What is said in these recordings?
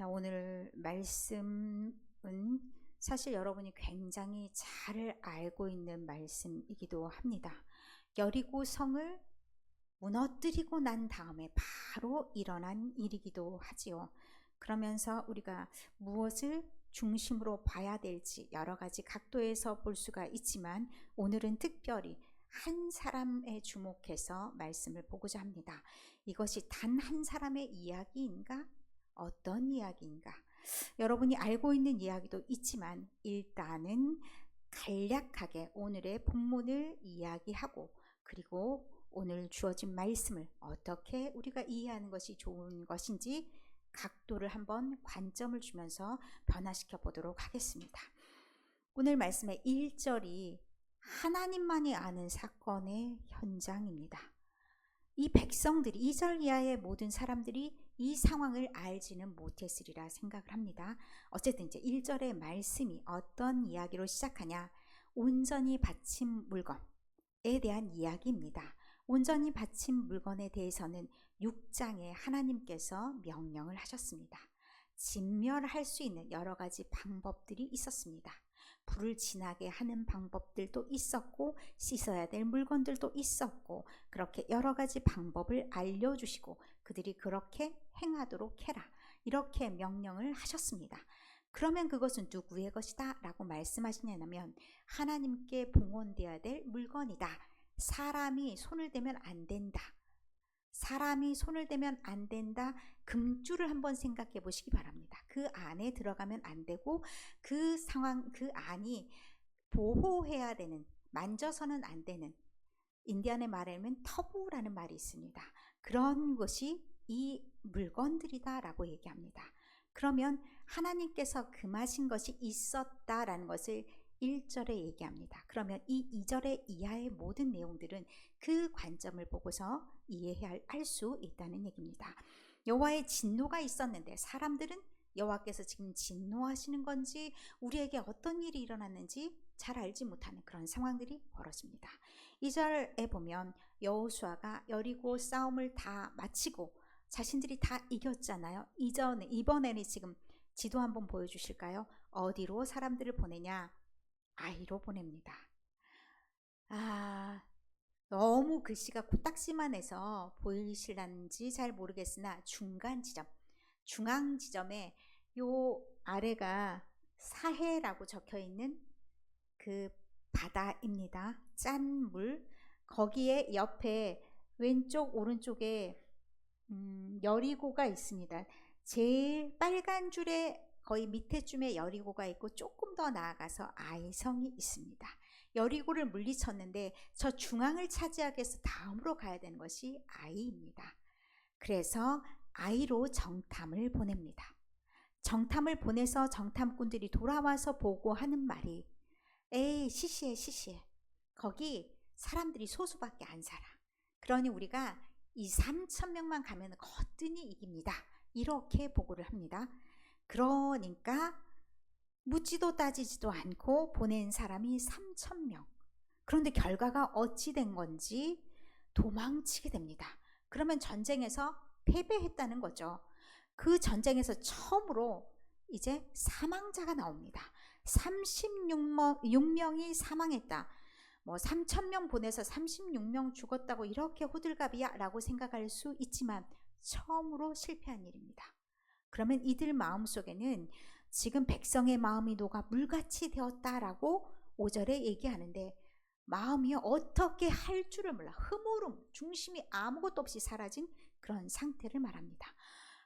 오늘 말씀은 사실 여러분이 굉장히 잘 알고 있는 말씀이기도 합니다. 여리고 성을 무너뜨리고 난 다음에 바로 일어난 일이기도 하지요. 그러면서 우리가 무엇을 중심으로 봐야 될지 여러 가지 각도에서 볼 수가 있지만 오늘은 특별히 한 사람에 주목해서 말씀을 보고자 합니다. 이것이 단 한 사람의 이야기인가? 어떤 이야기인가? 여러분이 알고 있는 이야기도 있지만 일단은 간략하게 오늘의 본문을 이야기하고 그리고 오늘 주어진 말씀을 어떻게 우리가 이해하는 것이 좋은 것인지 각도를 한번 관점을 주면서 변화시켜 보도록 하겠습니다. 오늘 말씀의 1절이 하나님만이 아는 사건의 현장입니다. 이 백성들이 2절 이하의 모든 사람들이 이 상황을 알지는 못했으리라 생각을 합니다. 어쨌든 이제 1절의 말씀이 어떤 이야기로 시작하냐? 온전히 바친 물건에 대한 이야기입니다. 온전히 바친 물건에 대해서는 6장에 하나님께서 명령을 하셨습니다. 진멸할 수 있는 여러 가지 방법들이 있었습니다. 불을 진하게 하는 방법들도 있었고 씻어야 될 물건들도 있었고 그렇게 여러 가지 방법을 알려주시고 그들이 그렇게 행하도록 해라 이렇게 명령을 하셨습니다. 그러면 그것은 누구의 것이다 라고 말씀하시냐면 하나님께 봉헌되어야 될 물건이다. 사람이 손을 대면 안 된다. 사람이 손을 대면 안 된다. 금줄을 한번 생각해 보시기 바랍니다. 그 안에 들어가면 안 되고 그 상황, 그 안이 보호해야 되는, 만져서는 안 되는, 인디안의 말하면 터부라는 말이 있습니다. 그런 것이 이 물건들이다라고 얘기합니다. 그러면 하나님께서 금하신 것이 있었다라는 것을 1절에 얘기합니다. 그러면 이 2절의 이하의 모든 내용들은 그 관점을 보고서 이해할 수 있다는 얘기입니다. 여호와의 진노가 있었는데 사람들은 여호와께서 지금 진노하시는 건지 우리에게 어떤 일이 일어났는지 잘 알지 못하는 그런 상황들이 벌어집니다. 2절에 보면 여호수아가 여리고 싸움을 다 마치고 자신들이 다 이겼잖아요. 이번에는 지금 지도 한번 보여주실까요? 어디로 사람들을 보내냐? 아이로 보냅니다. 너무 글씨가 코딱지만 해서 보이실런지 잘 모르겠으나 중간 지점, 중앙 지점에 요 아래가 사해라고 적혀 있는 그 바다입니다. 짠 물. 거기에 옆에 왼쪽 오른쪽에 여리고가 있습니다. 제일 빨간 줄에 거의 밑에쯤에 여리고가 있고 조금 더 나아가서 아이성이 있습니다. 여리고를 물리쳤는데 저 중앙을 차지하기 위해서 다음으로 가야 되는 것이 아이입니다. 그래서 아이로 정탐을 보냅니다. 정탐을 보내서 정탐꾼들이 돌아와서 보고하는 말이 에이 시시해 거기 사람들이 소수밖에 안 살아. 그러니 우리가 2,3,000명만 가면 거뜬히 이깁니다. 이렇게 보고를 합니다. 그러니까 묻지도 따지지도 않고 보낸 사람이 3,000명. 그런데 결과가 어찌 된 건지 도망치게 됩니다. 그러면 전쟁에서 패배했다는 거죠. 그 전쟁에서 처음으로 이제 사망자가 나옵니다. 36명이 사망했다. 3,000명 보내서 36명 죽었다고 이렇게 호들갑이야 라고 생각할 수 있지만 처음으로 실패한 일입니다. 그러면 이들 마음속에는 지금 백성의 마음이 녹아 물같이 되었다라고 5절에 얘기하는데 마음이 어떻게 할 줄을 몰라 흐물음, 중심이 아무것도 없이 사라진 그런 상태를 말합니다.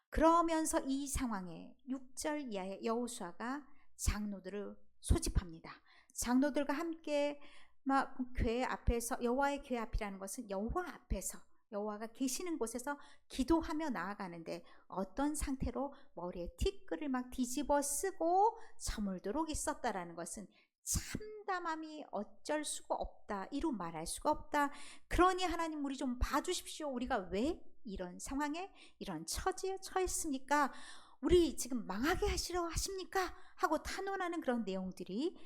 그러면서 이 상황에 6절 이하의 여호수아가 장로들을 소집합니다. 장로들과 함께 막 교회 앞에서, 여호와의 교회 앞이라는 것은 여호와 앞에서 여호와가 계시는 곳에서 기도하며 나아가는데 어떤 상태로 머리에 티끌을 막 뒤집어 쓰고 저물도록 있었다라는 것은 참담함이 어쩔 수가 없다. 이루 말할 수가 없다. 그러니 하나님 우리 좀 봐주십시오. 우리가 왜 이런 상황에 이런 처지에 처했습니까? 우리 지금 망하게 하시려 하십니까? 하고 탄원하는 그런 내용들이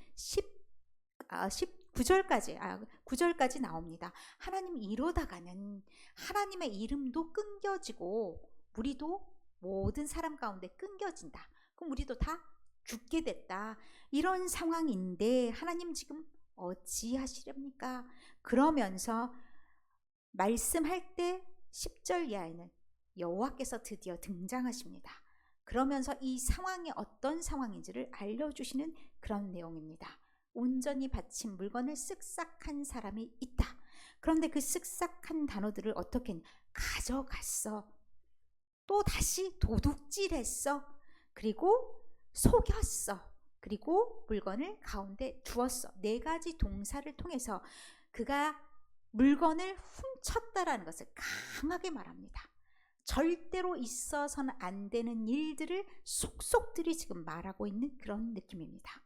9절까지 나옵니다. 하나님 이러다가는 하나님의 이름도 끊겨지고 우리도 모든 사람 가운데 끊겨진다. 그럼 우리도 다 죽게 됐다. 이런 상황인데 하나님 지금 어찌하시렵니까? 그러면서 말씀할 때 10절 이하에는 여호와께서 드디어 등장하십니다. 그러면서 이 상황이 어떤 상황인지를 알려주시는 그런 내용입니다. 온전히 바친 물건을 쓱싹한 사람이 있다. 그런데 그 쓱싹한 단어들을 어떻게 가져갔어. 또 다시 도둑질했어. 그리고 속였어. 그리고 물건을 가운데 두었어. 4가지 동사를 통해서 그가 물건을 훔쳤다라는 것을 강하게 말합니다. 절대로 있어서는 안 되는 일들을 속속들이 지금 말하고 있는 그런 느낌입니다.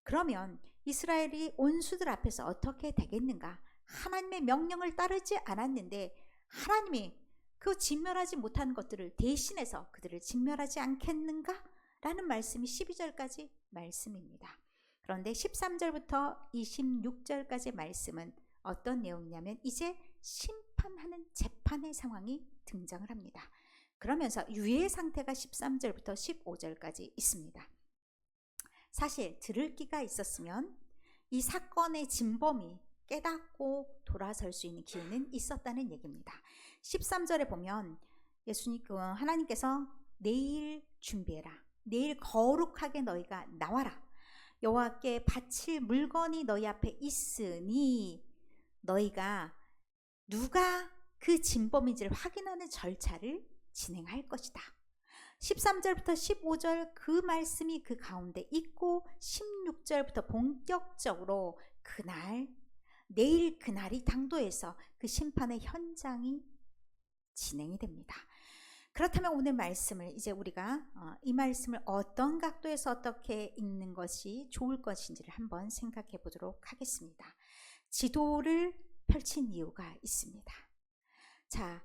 그러면 이스라엘이 원수들 앞에서 어떻게 되겠는가? 하나님의 명령을 따르지 않았는데 하나님이 그 진멸하지 못한 것들을 대신해서 그들을 진멸하지 않겠는가? 라는 말씀이 12절까지 말씀입니다. 그런데 13절부터 26절까지 말씀은 어떤 내용이냐면 이제 심판하는 재판의 상황이 등장을 합니다. 그러면서 유예 상태가 13절부터 15절까지 있습니다. 사실 들을 기가 있었으면 이 사건의 진범이 깨닫고 돌아설 수 있는 기회는 있었다는 얘기입니다. 13절에 보면 하나님께서 내일 준비해라. 내일 거룩하게 너희가 나와라. 여호와께 바칠 물건이 너희 앞에 있으니 너희가 누가 그 진범인지를 확인하는 절차를 진행할 것이다. 13절부터 15절 그 말씀이 그 가운데 있고 16절부터 본격적으로 내일 그날이 당도해서 그 심판의 현장이 진행이 됩니다. 그렇다면 오늘 말씀을 이제 우리가 이 말씀을 어떤 각도에서 어떻게 읽는 것이 좋을 것인지를 한번 생각해 보도록 하겠습니다. 지도를 펼친 이유가 있습니다. 자,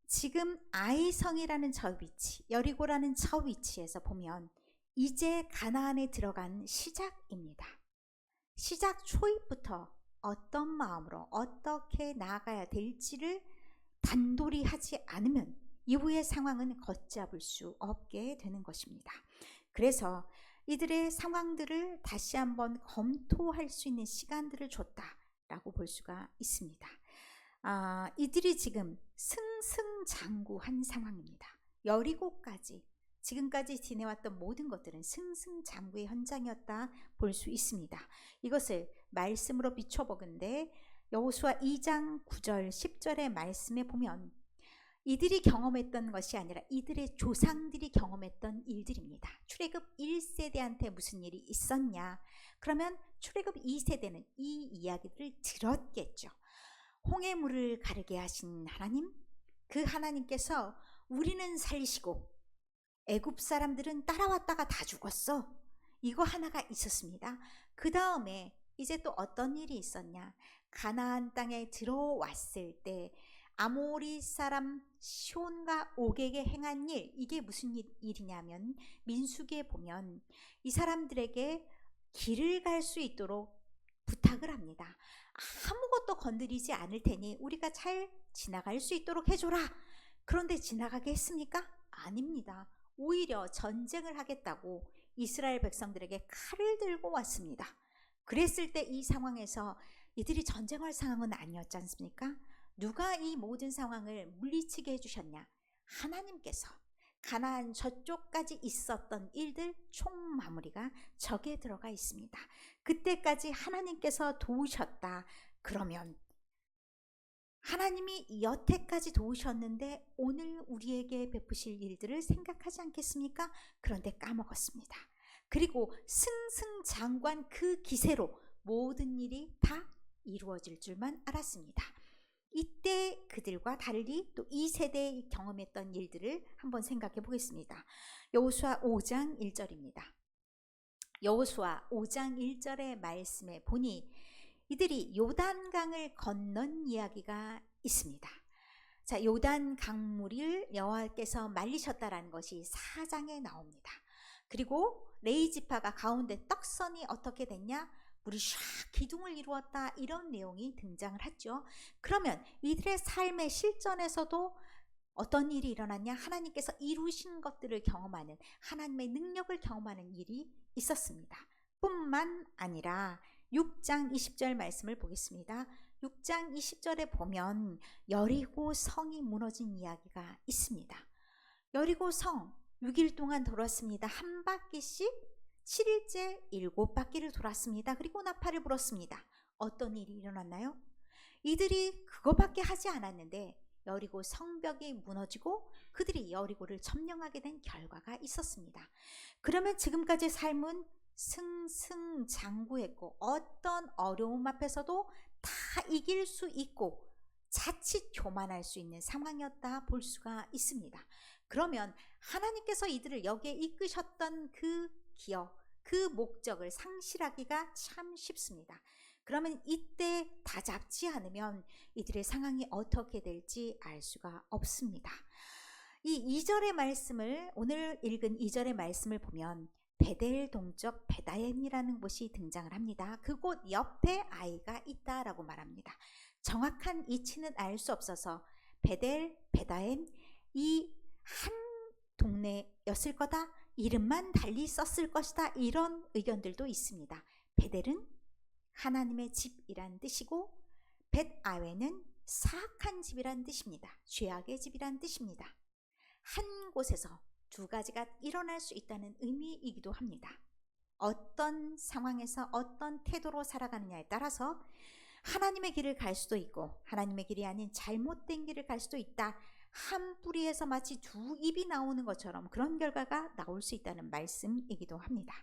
지금 아이성이라는 저 위치, 여리고라는 저 위치에서 보면 이제 가나안에 들어간 시작입니다. 시작 초입부터 어떤 마음으로 어떻게 나아가야 될지를 단돌이 하지 않으면 이후의 상황은 걷잡을 수 없게 되는 것입니다. 그래서 이들의 상황들을 다시 한번 검토할 수 있는 시간들을 줬다라고 볼 수가 있습니다. 이들이 지금 승승장구한 상황입니다. 여리고까지 지금까지 지내왔던 모든 것들은 승승장구의 현장이었다 볼 수 있습니다. 이것을 말씀으로 비춰보건대 여호수아 2장 9절 10절의 말씀에 보면 이들이 경험했던 것이 아니라 이들의 조상들이 경험했던 일들입니다. 출애굽 1세대한테 무슨 일이 있었냐? 그러면 출애굽 2세대는 이 이야기들을 들었겠죠. 홍해물을 가르게 하신 하나님, 그 하나님께서 우리는 살리시고 애굽 사람들은 따라왔다가 다 죽었어. 이거 하나가 있었습니다. 그 다음에 이제 또 어떤 일이 있었냐? 가나안 땅에 들어왔을 때 아모리 사람 시온과 옥에게 행한 일, 이게 무슨 일이냐면 민수기에 보면 이 사람들에게 길을 갈 수 있도록 부탁을 합니다. 아무것도 건드리지 않을 테니 우리가 잘 지나갈 수 있도록 해줘라. 그런데 지나가게 했습니까? 아닙니다. 오히려 전쟁을 하겠다고 이스라엘 백성들에게 칼을 들고 왔습니다. 그랬을 때 이 상황에서 이들이 전쟁할 상황은 아니었지 않습니까? 누가 이 모든 상황을 물리치게 해주셨냐? 하나님께서. 가나안 저쪽까지 있었던 일들 총 마무리가 저기에 들어가 있습니다. 그때까지 하나님께서 도우셨다. 그러면 하나님이 여태까지 도우셨는데 오늘 우리에게 베푸실 일들을 생각하지 않겠습니까? 그런데 까먹었습니다. 그리고 승승장구한 그 기세로 모든 일이 다 이루어질 줄만 알았습니다. 이때 그들과 달리 또 이 세대에 경험했던 일들을 한번 생각해 보겠습니다. 여호수아 5장 1절입니다. 여호수아 5장 1절의 말씀에 보니 이들이 요단강을 건넌 이야기가 있습니다. 자, 요단 강물을 여호와께서 말리셨다라는 것이 4장에 나옵니다. 그리고 레위 지파가 가운데 떡선이 어떻게 됐냐? 물이 샥 기둥을 이루었다, 이런 내용이 등장을 하죠. 그러면 이들의 삶의 실전에서도 어떤 일이 일어났냐? 하나님께서 이루신 것들을 경험하는, 하나님의 능력을 경험하는 일이 있었습니다. 뿐만 아니라 6장 20절 말씀을 보겠습니다. 6장 20절에 보면 여리고 성이 무너진 이야기가 있습니다. 여리고 성 6일 동안 돌았습니다. 한 바퀴씩 7일째 7바퀴를 돌았습니다. 그리고 나팔을 불었습니다. 어떤 일이 일어났나요? 이들이 그것밖에 하지 않았는데 여리고 성벽이 무너지고 그들이 여리고를 점령하게 된 결과가 있었습니다. 그러면 지금까지 삶은 승승장구했고 어떤 어려움 앞에서도 다 이길 수 있고 자칫 교만할 수 있는 상황이었다 볼 수가 있습니다. 그러면 하나님께서 이들을 여기에 이끄셨던 그 기억, 그 목적을 상실하기가 참 쉽습니다. 그러면 이때 다잡지 않으면 이들의 상황이 어떻게 될지 알 수가 없습니다. 이 2절의 말씀을, 오늘 읽은 2절의 말씀을 보면 베델 동쪽 베다엠이라는 곳이 등장을 합니다. 그곳 옆에 아이가 있다라고 말합니다. 정확한 위치는 알 수 없어서 베델, 베다엠 이 한 동네였을 거다, 이름만 달리 썼을 것이다, 이런 의견들도 있습니다. 베델은 하나님의 집이란 뜻이고 벳아웬은 사악한 집이란 뜻입니다. 죄악의 집이란 뜻입니다. 한 곳에서 두 가지가 일어날 수 있다는 의미이기도 합니다. 어떤 상황에서 어떤 태도로 살아가느냐에 따라서 하나님의 길을 갈 수도 있고 하나님의 길이 아닌 잘못된 길을 갈 수도 있다. 한 뿌리에서 마치 두 잎이 나오는 것처럼 그런 결과가 나올 수 있다는 말씀이기도 합니다.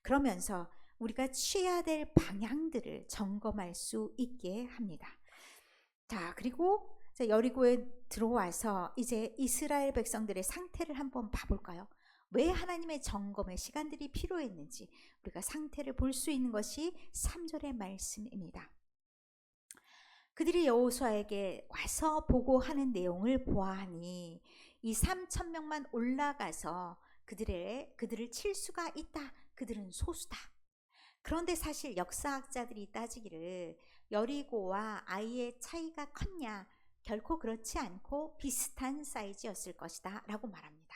그러면서 우리가 취해야 될 방향들을 점검할 수 있게 합니다. 자, 그리고 여리고에 들어와서 이제 이스라엘 백성들의 상태를 한번 봐볼까요? 왜 하나님의 점검의 시간들이 필요했는지 우리가 상태를 볼 수 있는 것이 3절의 말씀입니다. 그들이 여호수아에게 와서 보고하는 내용을 보아하니 이 3,000명만 올라가서 그들을 칠 수가 있다. 그들은 소수다. 그런데 사실 역사학자들이 따지기를 여리고와 아이의 차이가 컸냐? 결코 그렇지 않고 비슷한 사이즈였을 것이다 라고 말합니다.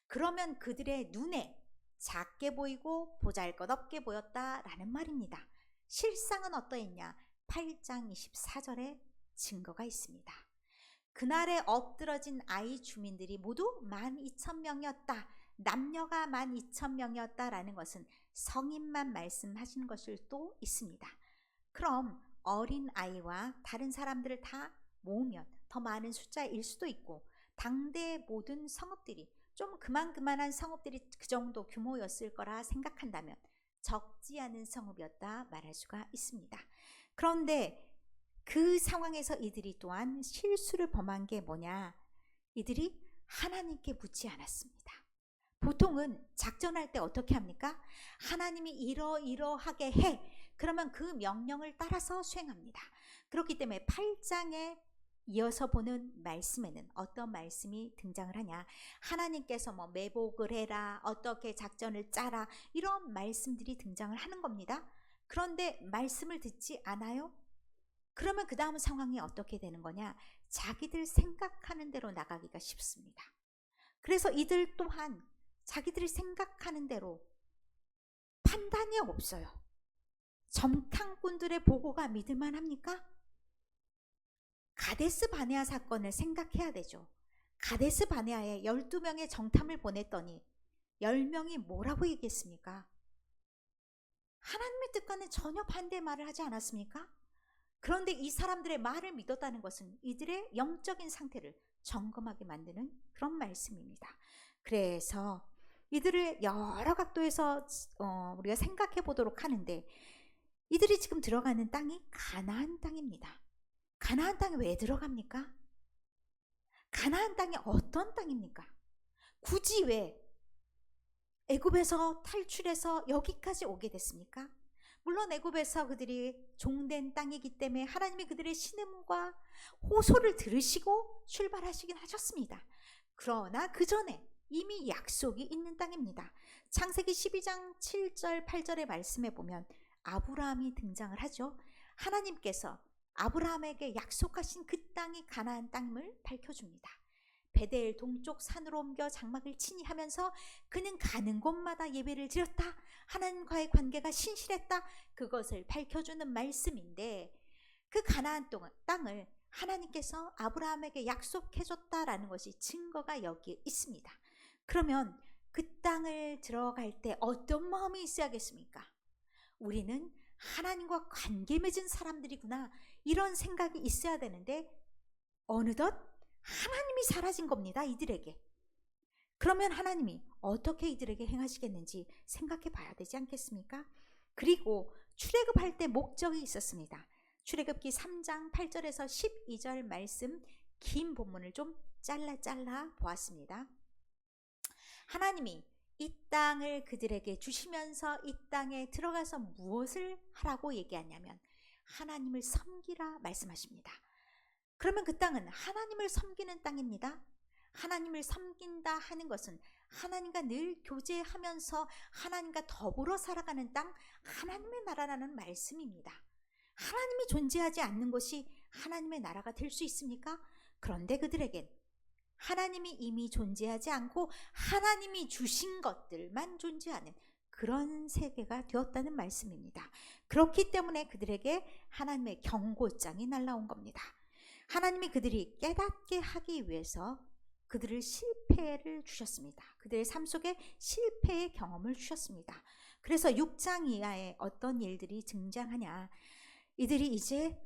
그러면 그들의 눈에 작게 보이고 보잘것없게 보였다라는 말입니다. 실상은 어떠했냐? 8장 24절에 증거가 있습니다. 그날에 엎드러진 아이 주민들이 모두 12,000명이었다. 남녀가 12,000명이었다라는 것은 성인만 말씀하시는 것일 또 있습니다. 그럼 어린 아이와 다른 사람들을 다 모으면 더 많은 숫자일 수도 있고 당대 모든 성읍들이 좀 그만한 성읍들이 그 정도 규모였을 거라 생각한다면 적지 않은 성읍이었다 말할 수가 있습니다. 그런데 그 상황에서 이들이 또한 실수를 범한 게 뭐냐? 이들이 하나님께 묻지 않았습니다. 보통은 작전할 때 어떻게 합니까? 하나님이 이러하게 해. 그러면 그 명령을 따라서 수행합니다. 그렇기 때문에 8장에 이어서 보는 말씀에는 어떤 말씀이 등장을 하냐? 하나님께서 매복을 해라, 어떻게 작전을 짜라, 이런 말씀들이 등장을 하는 겁니다. 그런데 말씀을 듣지 않아요? 그러면 그 다음 상황이 어떻게 되는 거냐? 자기들 생각하는 대로 나가기가 쉽습니다. 그래서 이들 또한 자기들이 생각하는 대로 판단이 없어요. 정탐꾼들의 보고가 믿을만 합니까? 가데스 바네아 사건을 생각해야 되죠. 가데스 바네아에 12명의 정탐을 보냈더니 10명이 뭐라고 얘기했습니까? 하나님의 뜻과는 전혀 반대 말을 하지 않았습니까? 그런데 이 사람들의 말을 믿었다는 것은 이들의 영적인 상태를 점검하게 만드는 그런 말씀입니다. 그래서 이들을 여러 각도에서 우리가 생각해 보도록 하는데 이들이 지금 들어가는 땅이 가나안 땅입니다. 가나안 땅에 왜 들어갑니까? 가나안 땅이 어떤 땅입니까? 굳이 왜 애굽에서 탈출해서 여기까지 오게 됐습니까? 물론 애굽에서 그들이 종된 땅이기 때문에 하나님이 그들의 신음과 호소를 들으시고 출발하시긴 하셨습니다. 그러나 그 전에 이미 약속이 있는 땅입니다. 창세기 12장 7절 8절의 말씀에 보면 아브라함이 등장을 하죠. 하나님께서 아브라함에게 약속하신 그 땅이 가나안 땅임을 밝혀줍니다. 베델 동쪽 산으로 옮겨 장막을 치니 하면서 그는 가는 곳마다 예배를 드렸다. 하나님과의 관계가 신실했다. 그것을 밝혀주는 말씀인데, 그 가나안 땅을 하나님께서 아브라함에게 약속해줬다라는 것이 증거가 여기에 있습니다. 그러면 그 땅을 들어갈 때 어떤 마음이 있어야겠습니까? 우리는 하나님과 관계 맺은 사람들이구나, 이런 생각이 있어야 되는데 어느덧 하나님이 사라진 겁니다, 이들에게. 그러면 하나님이 어떻게 이들에게 행하시겠는지 생각해 봐야 되지 않겠습니까? 그리고 출애굽할 때 목적이 있었습니다. 출애굽기 3장 8절에서 12절 말씀, 긴 본문을 좀 잘라 보았습니다. 하나님이 이 땅을 그들에게 주시면서 이 땅에 들어가서 무엇을 하라고 얘기하냐면 하나님을 섬기라 말씀하십니다. 그러면 그 땅은 하나님을 섬기는 땅입니다. 하나님을 섬긴다 하는 것은 하나님과 늘 교제하면서 하나님과 더불어 살아가는 땅, 하나님의 나라라는 말씀입니다. 하나님이 존재하지 않는 곳이 하나님의 나라가 될 수 있습니까? 그런데 그들에겐 하나님이 이미 존재하지 않고 하나님이 주신 것들만 존재하는 그런 세계가 되었다는 말씀입니다. 그렇기 때문에 그들에게 하나님의 경고장이 날라온 겁니다. 하나님이 그들이 깨닫게 하기 위해서 그들을 실패를 주셨습니다. 그들의 삶 속에 실패의 경험을 주셨습니다. 그래서 6장 이하에 어떤 일들이 등장하냐, 이들이 이제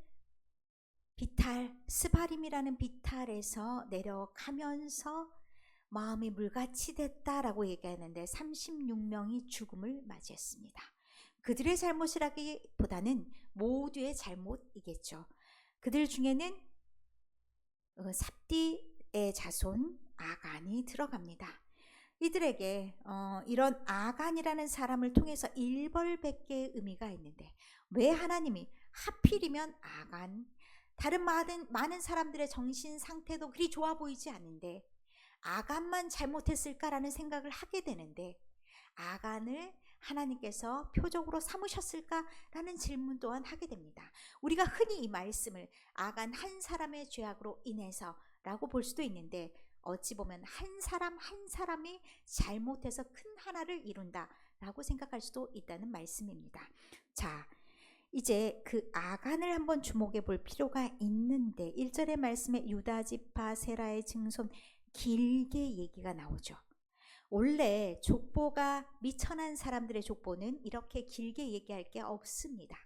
비탈, 스바림이라는 비탈에서 내려가면서 마음이 물같이 됐다라고 얘기하는데 36명이 죽음을 맞이했습니다. 그들의 잘못이라기보다는 모두의 잘못이겠죠. 그들 중에는 삽디의 자손 아간이 들어갑니다. 이들에게 이런 아간이라는 사람을 통해서 일벌백계의 의미가 있는데, 왜 하나님이 하필이면 아간, 다른 많은 사람들의 정신 상태도 그리 좋아 보이지 않는데 아간만 잘못했을까라는 생각을 하게 되는데, 아간을 하나님께서 표적으로 삼으셨을까라는 질문 또한 하게 됩니다. 우리가 흔히 이 말씀을 아간 한 사람의 죄악으로 인해서 라고 볼 수도 있는데, 어찌 보면 한 사람 한 사람이 잘못해서 큰 하나를 이룬다 라고 생각할 수도 있다는 말씀입니다. 자, 이제 그 아간을 한번 주목해 볼 필요가 있는데, 1절의 말씀에 유다 지파 세라의 증손, 길게 얘기가 나오죠. 원래 족보가 미천한 사람들의 족보는 이렇게 길게 얘기할 게 없습니다.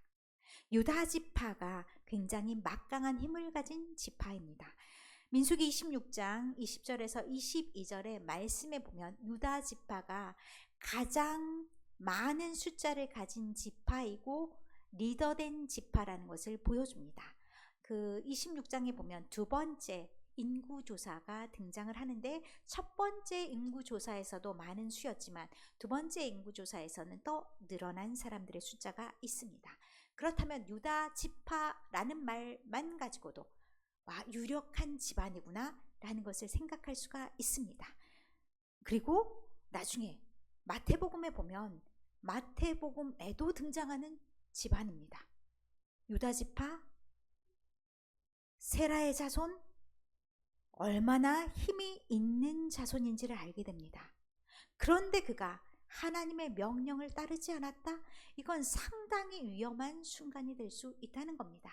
유다 지파가 굉장히 막강한 힘을 가진 지파입니다. 민수기 26장 20절에서 22절의 말씀에 보면 유다 지파가 가장 많은 숫자를 가진 지파이고 리더된 지파라는 것을 보여줍니다. 그 26장에 보면 두 번째 인구조사가 등장을 하는데, 첫 번째 인구조사에서도 많은 수였지만 두 번째 인구조사에서는 더 늘어난 사람들의 숫자가 있습니다. 그렇다면 유다 지파라는 말만 가지고도 유력한 집안이구나 라는 것을 생각할 수가 있습니다. 그리고 나중에 마태복음에 보면 마태복음에도 등장하는 집안입니다. 유다 지파, 세라의 자손, 얼마나 힘이 있는 자손인지를 알게 됩니다. 그런데 그가 하나님의 명령을 따르지 않았다? 이건 상당히 위험한 순간이 될 수 있다는 겁니다.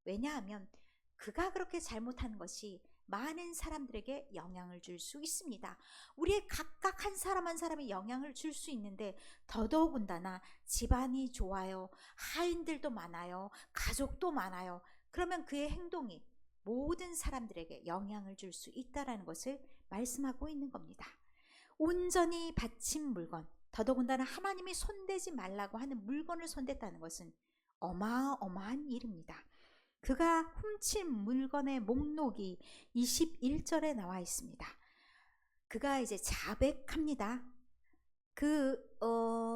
왜냐하면 그가 그렇게 잘못한 것이 많은 사람들에게 영향을 줄 수 있습니다. 우리의 각각 한 사람 한 사람이 영향을 줄 수 있는데, 더더군다나 집안이 좋아요, 하인들도 많아요, 가족도 많아요. 그러면 그의 행동이 모든 사람들에게 영향을 줄 수 있다는 것을 말씀하고 있는 겁니다. 온전히 바친 물건, 더더군다나 하나님이 손대지 말라고 하는 물건을 손댔다는 것은 어마어마한 일입니다. 그가 훔친 물건의 목록이 21절에 나와 있습니다. 그가 이제 자백합니다.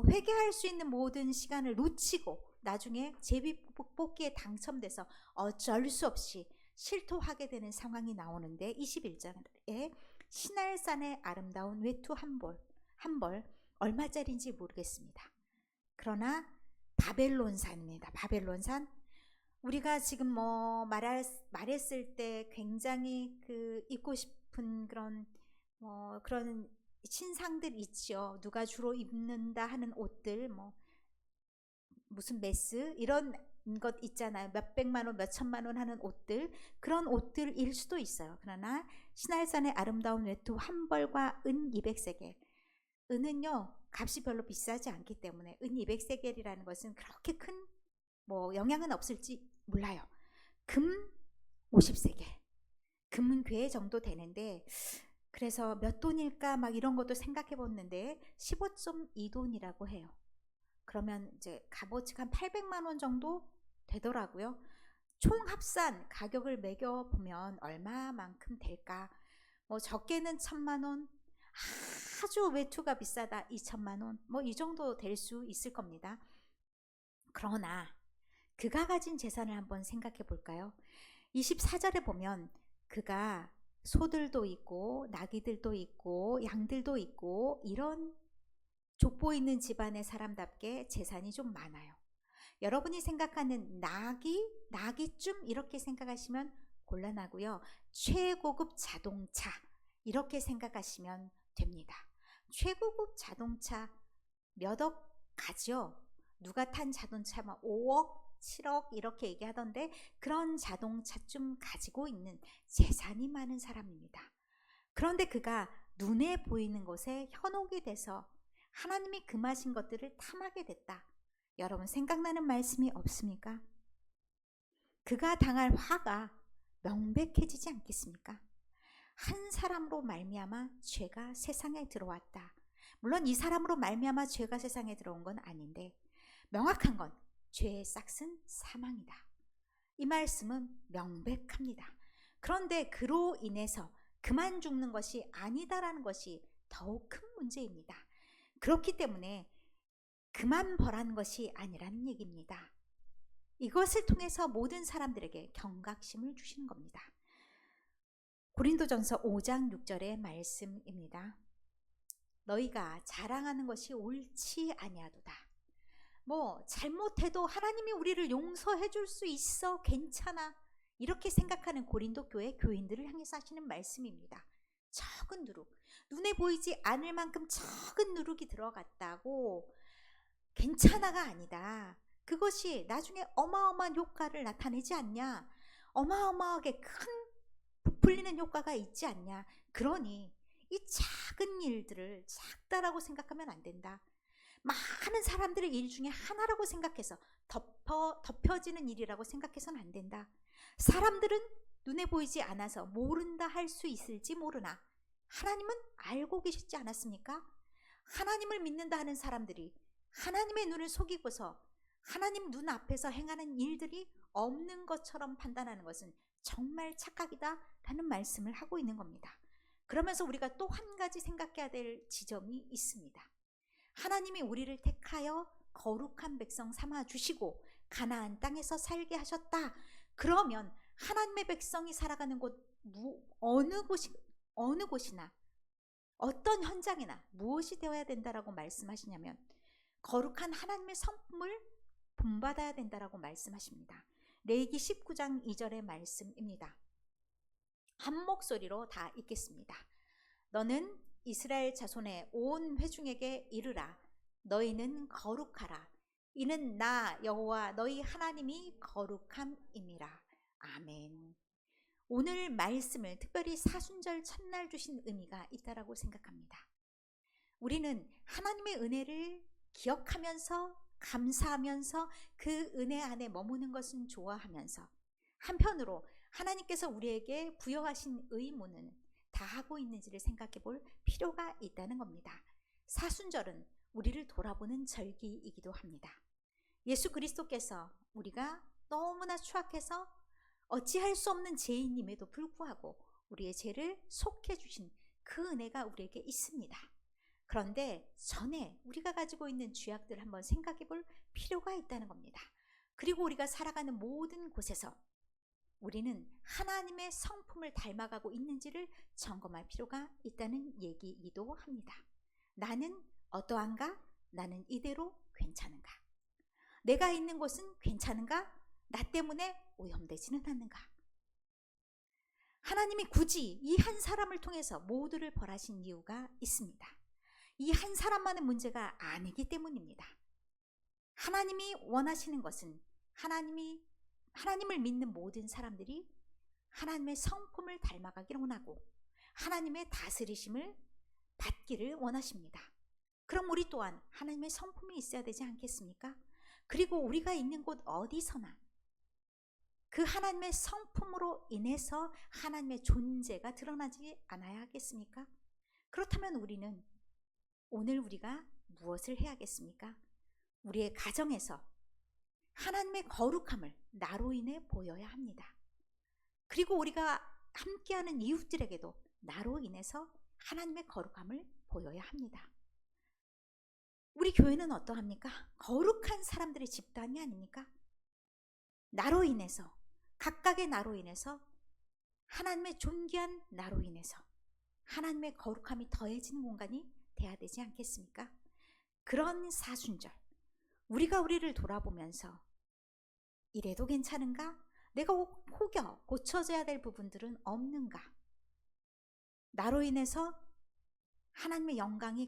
회개할 수 있는 모든 시간을 놓치고 나중에 제비뽑기에 당첨돼서 어쩔 수 없이 실토하게 되는 상황이 나오는데, 21절에 시날산의 아름다운 외투 한 벌 얼마짜리인지 모르겠습니다. 그러나 바벨론산입니다. 바벨론산, 우리가 지금 뭐 말했을 때 굉장히 그 입고 싶은 그런 신상들 있죠. 누가 주로 입는다 하는 옷들, 뭐 무슨 메스 이런 것 있잖아요. 몇백만 원, 몇천만 원 하는 옷들, 그런 옷들일 수도 있어요. 그러나 신할산의 아름다운 외투 한 벌과 은 200세겔. 은은요 값이 별로 비싸지 않기 때문에 은 200세겔이라는 것은 그렇게 큰 뭐 영향은 없을지 몰라요. 금 50세겔, 금은 궤 정도 되는데, 그래서 몇 돈일까 막 이런 것도 생각해 봤는데 15.2돈이라고 해요. 그러면 이제 값어치가 한 800만 원 정도 되더라고요. 총 합산 가격을 매겨 보면 얼마만큼 될까? 뭐 적게는 1,000만 원, 아주 외투가 비싸다 2천만 원, 뭐 이 정도 될 수 있을 겁니다. 그러나 그가 가진 재산을 한번 생각해 볼까요? 24절에 보면 그가 소들도 있고 나귀들도 있고 양들도 있고 이런 족보 있는 집안의 사람답게 재산이 좀 많아요. 여러분이 생각하는 나귀쯤 이렇게 생각하시면 곤란하고요. 최고급 자동차 이렇게 생각하시면 됩니다. 최고급 자동차 몇 억 가죠. 누가 탄 자동차 막 5억, 7억 이렇게 얘기하던데 그런 자동차쯤 가지고 있는 재산이 많은 사람입니다. 그런데 그가 눈에 보이는 것에 현혹이 돼서 하나님이 금하신 것들을 탐하게 됐다. 여러분 생각나는 말씀이 없습니까? 그가 당할 화가 명백해지지 않겠습니까? 한 사람으로 말미암아 죄가 세상에 들어왔다. 물론 이 사람으로 말미암아 죄가 세상에 들어온 건 아닌데 명확한 건 죄의 싹은 사망이다. 이 말씀은 명백합니다. 그런데 그로 인해서 그만 죽는 것이 아니다라는 것이 더욱 큰 문제입니다. 그렇기 때문에 그만 벌한 것이 아니라는 얘기입니다. 이것을 통해서 모든 사람들에게 경각심을 주시는 겁니다. 고린도전서 5장 6절의 말씀입니다. 너희가 자랑하는 것이 옳지 아니하도다. 뭐 잘못해도 하나님이 우리를 용서해 줄 수 있어, 괜찮아, 이렇게 생각하는 고린도 교회 교인들을 향해서 하시는 말씀입니다. 적은 누룩, 눈에 보이지 않을 만큼 적은 누룩이 들어갔다고 괜찮아가 아니다. 그것이 나중에 어마어마한 효과를 나타내지 않냐, 어마어마하게 큰 부풀리는 효과가 있지 않냐. 그러니 이 작은 일들을 작다라고 생각하면 안 된다. 많은 사람들의 일 중에 하나라고 생각해서 덮여지는 일이라고 생각해서는 안 된다. 사람들은 눈에 보이지 않아서 모른다 할 수 있을지 모르나 하나님은 알고 계시지 않았습니까? 하나님을 믿는다 하는 사람들이 하나님의 눈을 속이고서 하나님 눈 앞에서 행하는 일들이 없는 것처럼 판단하는 것은 정말 착각이다 라는 말씀을 하고 있는 겁니다. 그러면서 우리가 또 한 가지 생각해야 될 지점이 있습니다. 하나님이 우리를 택하여 거룩한 백성 삼아 주시고 가나안 땅에서 살게 하셨다. 그러면 하나님의 백성이 살아가는 곳 어느 곳이나 어떤 현장이나 무엇이 되어야 된다라고 말씀하시냐면 거룩한 하나님의 성품을 본받아야 된다라고 말씀하십니다. 레위기 19장 2절의 말씀입니다. 한 목소리로 다 읽겠습니다. 너는 이스라엘 자손의 온 회중에게 이르라. 너희는 거룩하라. 이는 나 여호와 너희 하나님이 거룩함이니라. 아멘. 오늘 말씀을 특별히 사순절 첫날 주신 의미가 있다라고 생각합니다. 우리는 하나님의 은혜를 기억하면서 감사하면서 그 은혜 안에 머무는 것은 좋아하면서 한편으로 하나님께서 우리에게 부여하신 의무는 다 하고 있는지를 생각해 볼 필요가 있다는 겁니다. 사순절은 우리를 돌아보는 절기이기도 합니다. 예수 그리스도께서 우리가 너무나 추악해서 어찌할 수 없는 죄인임에도 불구하고 우리의 죄를 속해 주신 그 은혜가 우리에게 있습니다. 그런데 전에 우리가 가지고 있는 죄악들을 한번 생각해 볼 필요가 있다는 겁니다. 그리고 우리가 살아가는 모든 곳에서 우리는 하나님의 성품을 닮아가고 있는지를 점검할 필요가 있다는 얘기이기도 합니다. 나는 어떠한가? 나는 이대로 괜찮은가? 내가 있는 곳은 괜찮은가? 나 때문에 오염되지는 않는가? 하나님이 굳이 이 한 사람을 통해서 모두를 벌하신 이유가 있습니다. 이 한 사람만의 문제가 아니기 때문입니다. 하나님이 원하시는 것은 하나님을 믿는 모든 사람들이 하나님의 성품을 닮아가기를 원하고 하나님의 다스리심을 받기를 원하십니다. 그럼 우리 또한 하나님의 성품이 있어야 되지 않겠습니까? 그리고 우리가 있는 곳 어디서나 그 하나님의 성품으로 인해서 하나님의 존재가 드러나지 않아야 하겠습니까? 그렇다면 우리는 오늘 우리가 무엇을 해야겠습니까? 우리의 가정에서 하나님의 거룩함을 나로 인해 보여야 합니다. 그리고 우리가 함께하는 이웃들에게도 나로 인해서 하나님의 거룩함을 보여야 합니다. 우리 교회는 어떠합니까? 거룩한 사람들의 집단이 아닙니까? 나로 인해서, 각각의 나로 인해서, 하나님의 존귀한 나로 인해서 하나님의 거룩함이 더해지는 공간이 돼야 되지 않겠습니까? 그런 사순절, 우리가 우리를 돌아보면서 이래도 괜찮은가? 내가 혹여 고쳐져야 될 부분들은 없는가? 나로 인해서 하나님의 영광이